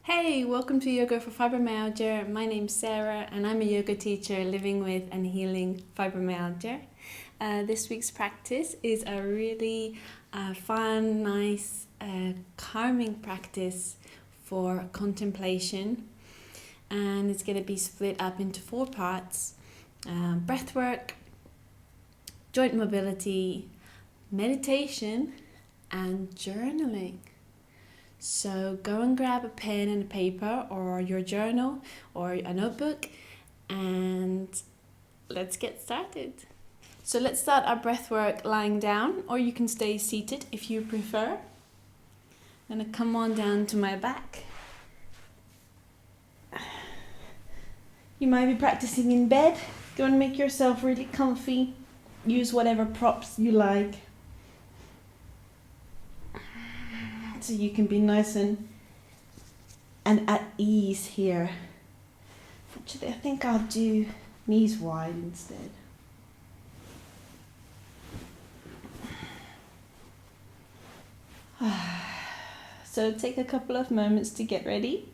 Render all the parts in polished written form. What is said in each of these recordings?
Hey, welcome to Yoga for Fibromyalgia. My name's Sarah and I'm a yoga teacher living with and healing fibromyalgia. This week's practice is a really fun, nice, calming practice for contemplation, and it's going to be split up into 4 parts: breathwork, joint mobility, meditation, and journaling. So go and grab a pen and a paper or your journal or a notebook and let's get started. So let's start our breath work lying down, or you can stay seated if you prefer. I'm going to come on down to my back. You might be practicing in bed. Go and make yourself really comfy. Use whatever props you like, so you can be nice and at ease here. Actually, I think I'll do knees wide instead. So take a couple of moments to get ready.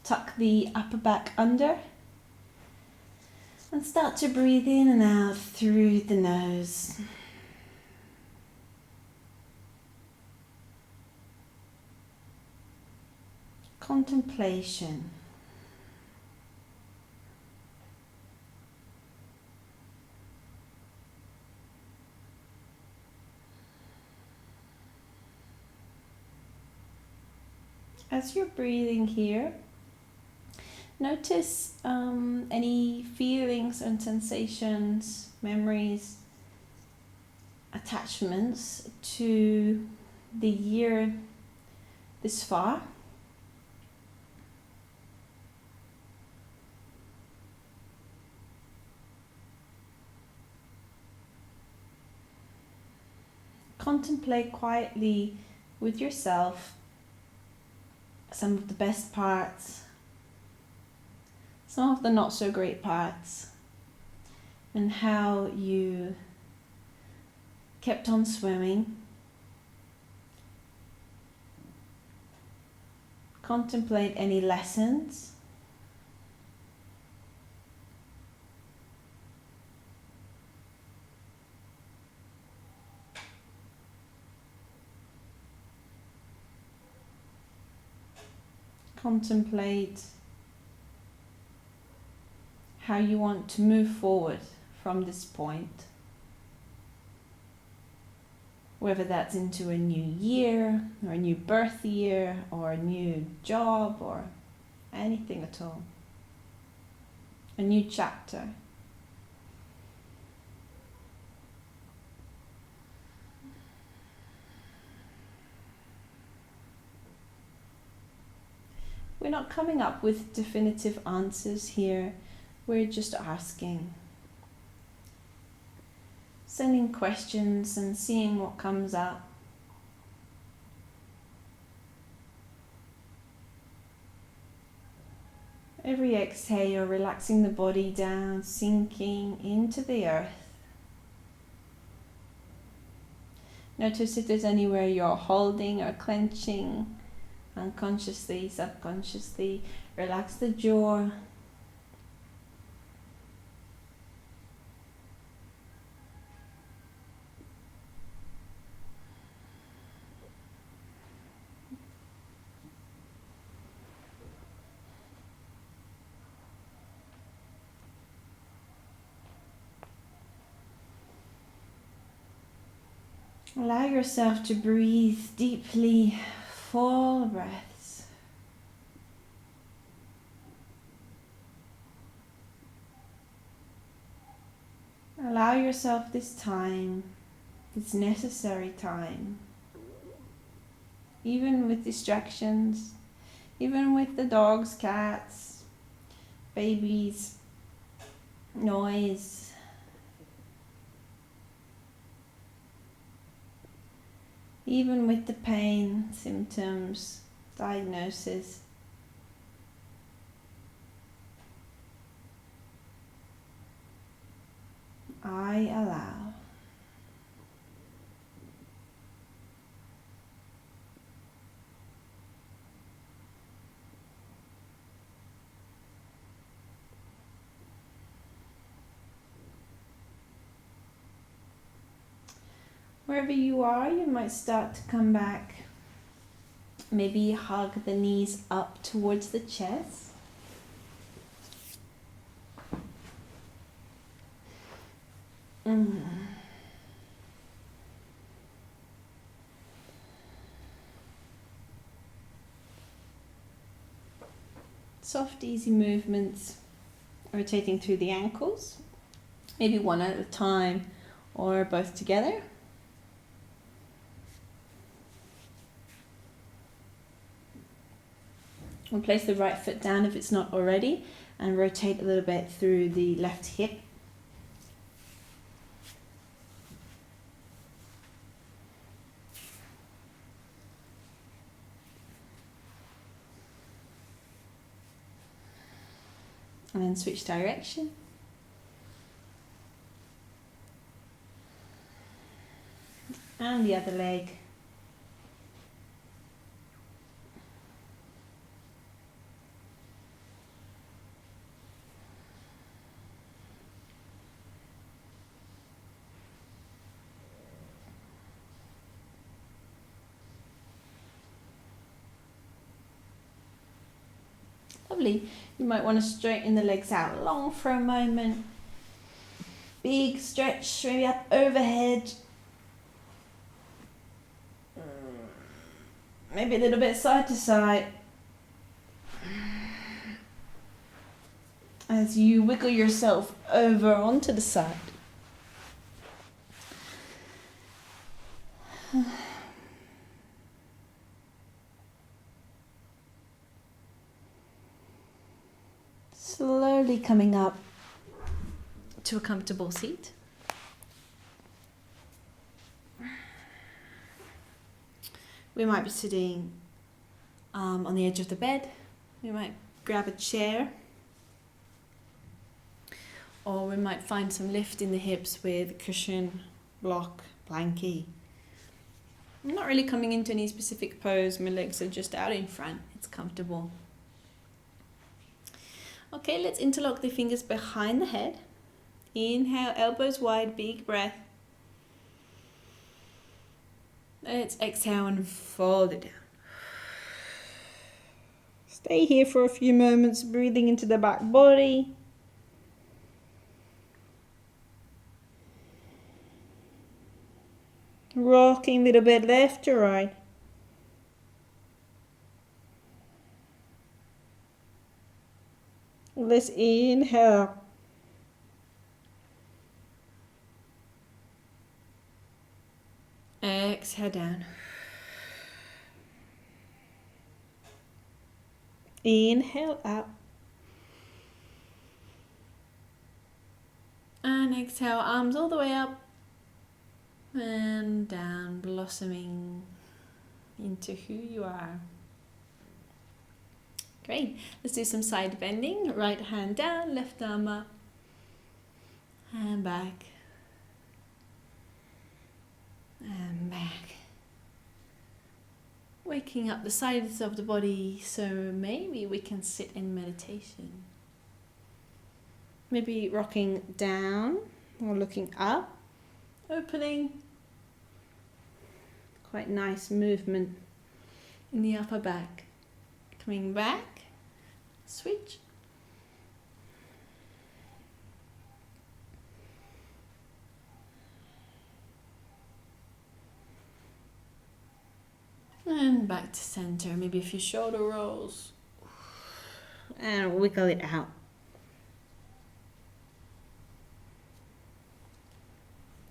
Tuck the upper back under and start to breathe in and out through the nose. Contemplation. As you're breathing here, notice any feelings and sensations, memories, attachments to the year this far. Contemplate quietly with yourself some of the best parts, some of the not so great parts, and how you kept on swimming. Contemplate any lessons. Contemplate how you want to move forward from this point. Whether that's into a new year, or a new birth year, or a new job, or anything at all. A new chapter. We're not coming up with definitive answers here. We're just asking. Sending questions and seeing what comes up. Every exhale, relaxing the body down, sinking into the earth. Notice if there's anywhere you're holding or clenching. Unconsciously, subconsciously, relax the jaw. Allow yourself to breathe deeply, full breaths. Allow yourself this time, this necessary time, even with distractions, even with the dogs, cats, babies, noise. Even with the pain, symptoms, diagnosis. I allow. Wherever you are, you might start to come back. Maybe hug the knees up towards the chest. Soft, easy movements, rotating through the ankles, maybe one at a time or both together. We'll place the right foot down if it's not already and rotate a little bit through the left hip. And then switch direction. And the other leg. Lovely. You might want to straighten the legs out long for a moment. Big stretch, maybe up overhead. Maybe a little bit side to side. As you wiggle yourself over onto the side. Slowly coming up to a comfortable seat. We might be sitting on the edge of the bed. We might grab a chair. Or we might find some lift in the hips with cushion, block, blankie. I'm not really coming into any specific pose. My legs are just out in front. It's comfortable. Okay, let's interlock the fingers behind the head. Inhale, elbows wide, big breath. Let's exhale and fold it down. Stay here for a few moments, breathing into the back body. Rocking a little bit left to right. Let's inhale. Exhale down. Inhale out. And exhale, arms all the way up and down, blossoming into who you are. Great. Let's do some side bending. Right hand down, left arm up and back and back. Waking up the sides of the body so maybe we can sit in meditation. Maybe rocking down or looking up, opening. Quite nice movement in the upper back. Coming back, switch. And back to center, maybe a few shoulder rolls. And wiggle it out.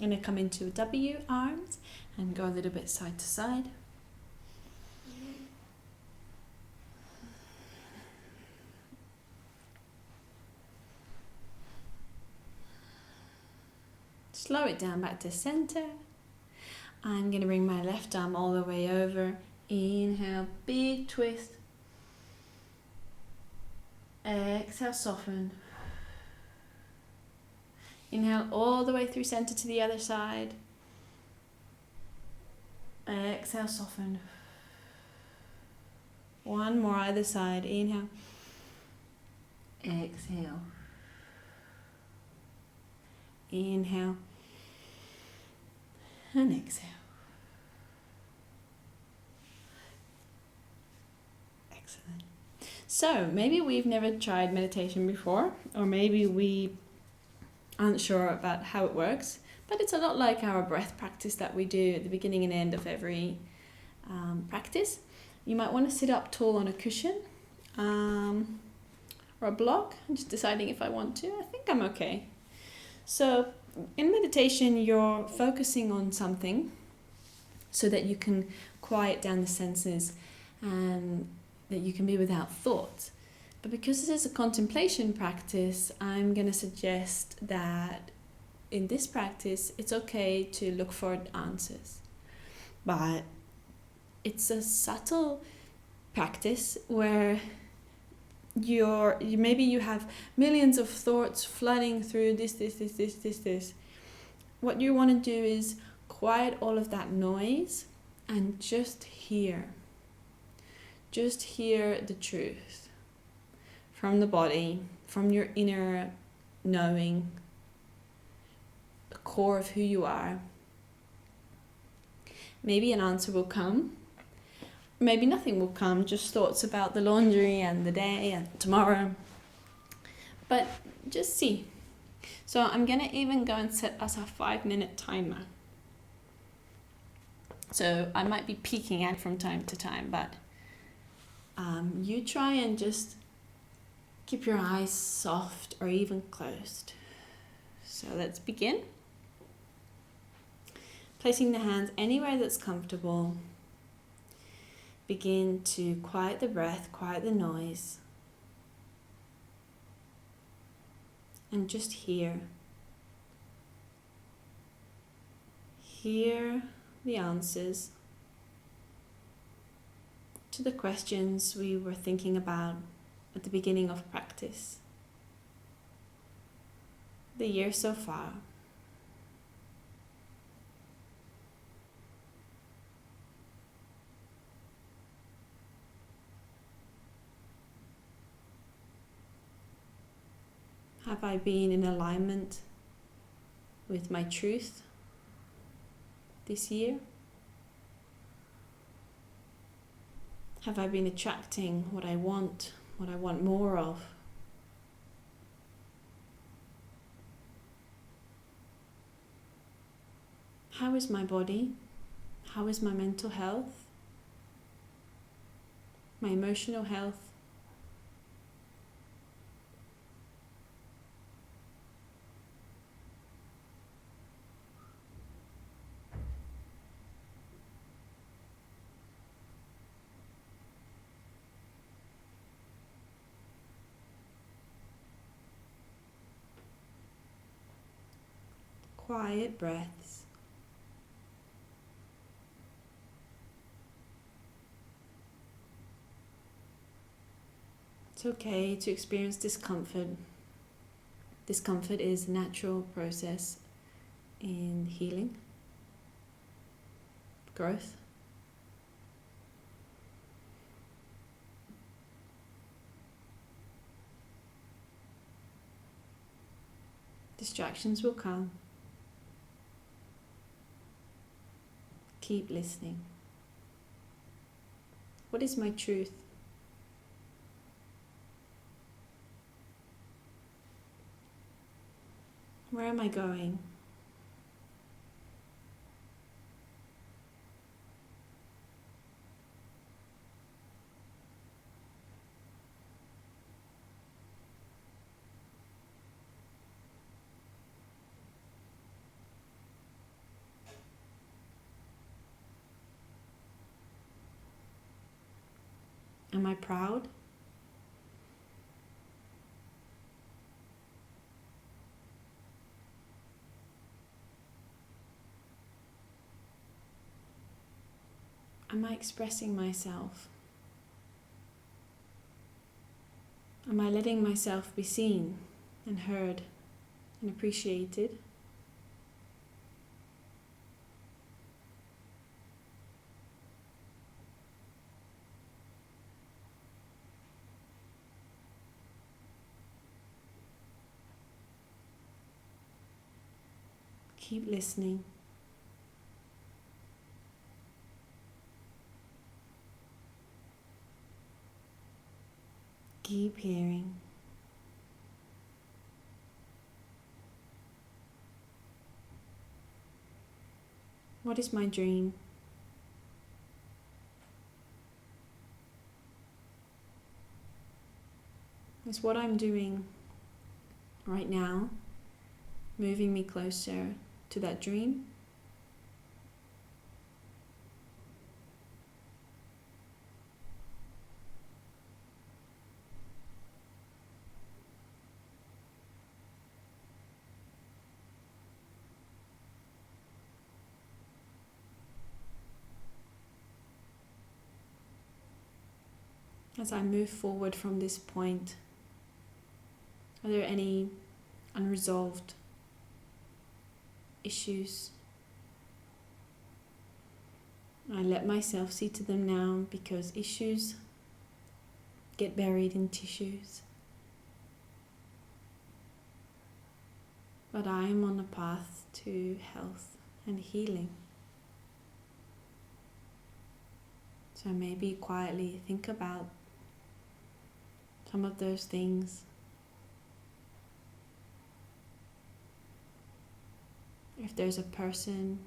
I'm going to come into W arms and go a little bit side to side. Slow it down back to center. I'm going to bring my left arm all the way over. Inhale, big twist. Exhale, soften. Inhale all the way through center to the other side. Exhale, soften. One more either side. Inhale. Exhale. Inhale. And exhale. Excellent. So maybe we've never tried meditation before, or maybe we aren't sure about how it works, but it's a lot like our breath practice that we do at the beginning and end of every practice. You might want to sit up tall on a cushion or a block. I'm just deciding if I want to. I think I'm okay. So in meditation, you're focusing on something so that you can quiet down the senses and that you can be without thoughts. But because this is a contemplation practice, I'm going to suggest that in this practice, it's okay to look for answers. But it's a subtle practice where maybe you have millions of thoughts flooding through this. What you want to do is quiet all of that noise and just hear. Just hear the truth from the body, from your inner knowing, the core of who you are. Maybe an answer will come. Maybe nothing will come, just thoughts about the laundry and the day and tomorrow. But just see. So I'm going to even go and set us a 5-minute timer. So I might be peeking out from time to time, but you try and just keep your eyes soft or even closed. So let's begin. Placing the hands anywhere that's comfortable. Begin to quiet the breath, quiet the noise. And just hear. Hear the answers to the questions we were thinking about at the beginning of practice. The year so far. Have I been in alignment with my truth this year? Have I been attracting what I want more of? How is my body? How is my mental health? My emotional health? Quiet breaths. It's okay to experience discomfort. Discomfort is a natural process in healing, growth. Distractions will come. Keep listening. What is my truth? Where am I going? Am I proud? Am I expressing myself? Am I letting myself be seen and heard and appreciated? Keep listening. Keep hearing. What is my dream? Is what I'm doing right now moving me closer to that dream? As I move forward from this point, are there any unresolved issues? I let myself see to them now, because issues get buried in tissues. But I am on a path to health and healing. So maybe quietly think about some of those things. If there's a person,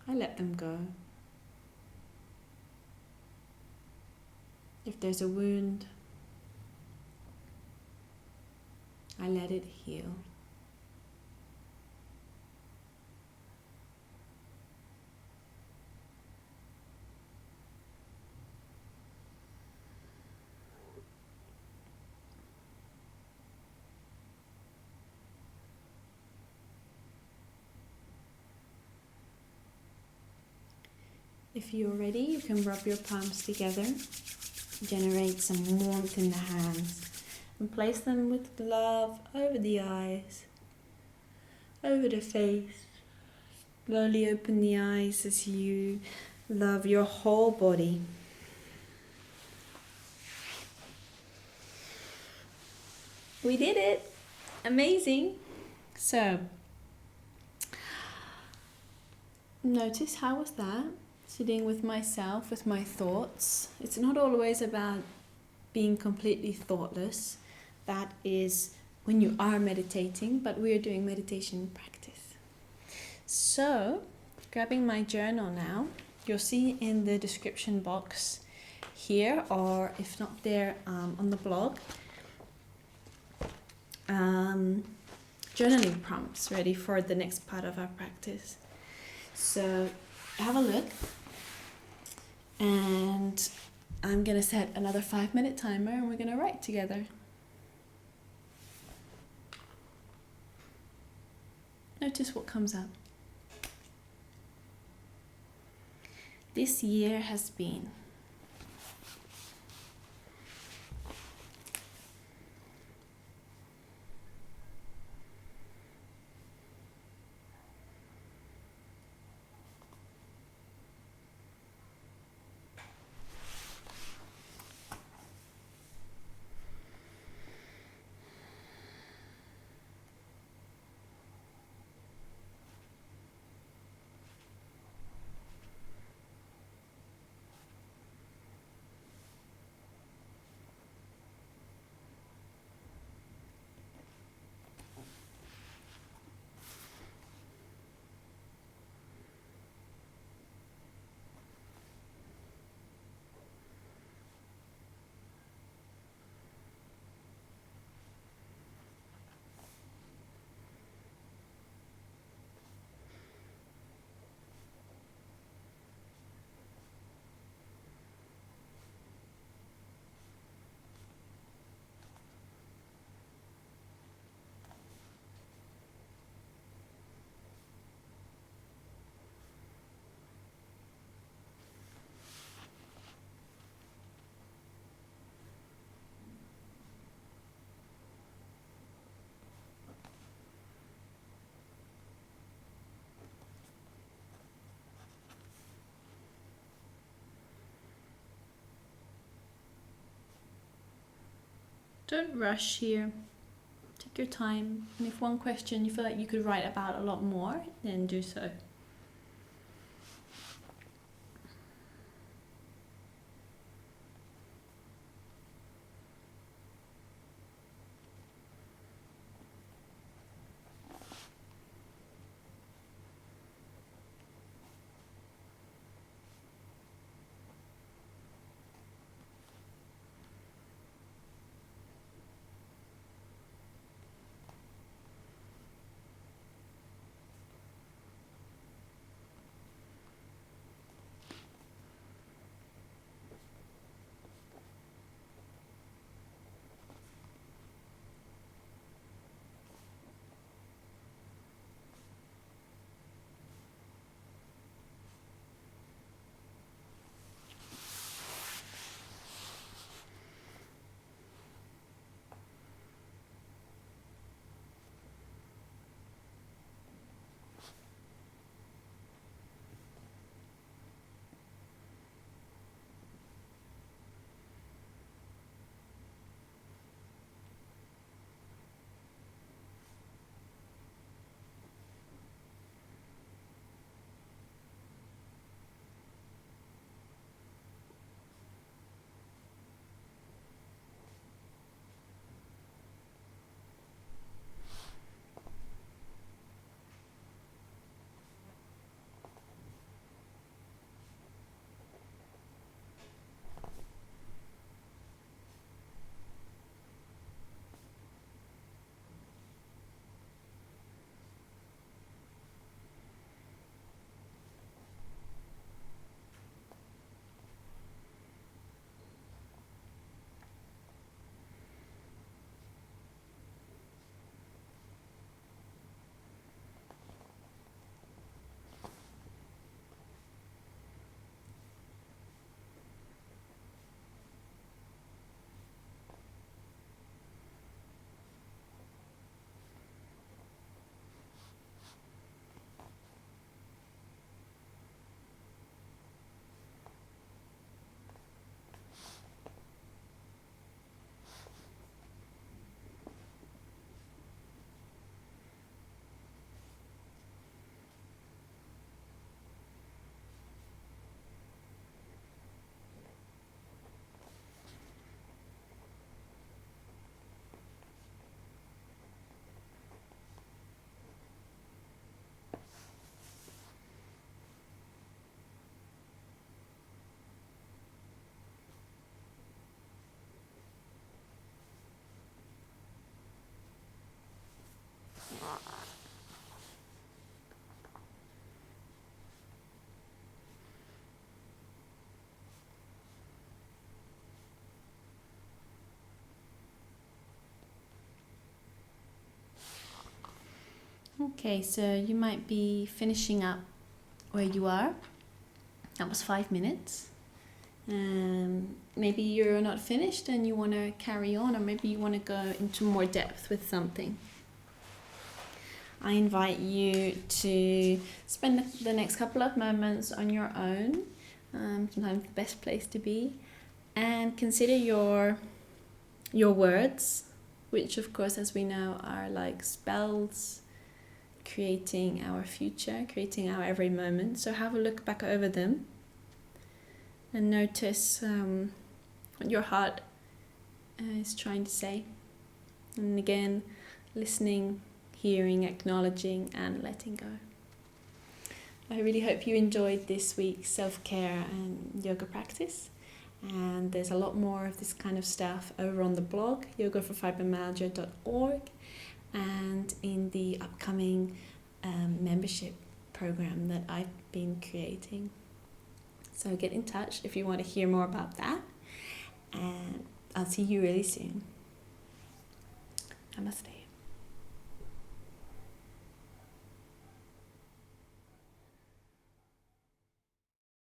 I let them go. If there's a wound, I let it heal. If you're ready, you can rub your palms together, generate some warmth in the hands, and place them with love over the eyes, over the face. Slowly open the eyes as you love your whole body. We did it! Amazing! So, notice how was that? Sitting with myself, with my thoughts. It's not always about being completely thoughtless. That is when you are meditating, but we are doing meditation practice. So, grabbing my journal now, you'll see in the description box here, or if not there, on the blog, journaling prompts ready for the next part of our practice. So, have a look. And I'm going to set another 5-minute timer and we're going to write together. Notice what comes up. This year has been. Don't rush here. Take your time. And if one question you feel like you could write about a lot more, then do so. Okay, so you might be finishing up where you are. That was 5 minutes. Maybe you're not finished and you want to carry on, or maybe you want to go into more depth with something. I invite you to spend the next couple of moments on your own, sometimes the best place to be, and consider your words, which of course, as we know, are like spells, creating our future, creating our every moment. So have a look back over them and notice what your heart is trying to say. And again, listening, hearing, acknowledging, and letting go. I really hope you enjoyed this week's self-care and yoga practice. And there's a lot more of this kind of stuff over on the blog, yogaforfibromyalgia.org, and in the upcoming membership program that I've been creating. So get in touch if you want to hear more about that. And I'll see you really soon. Namaste.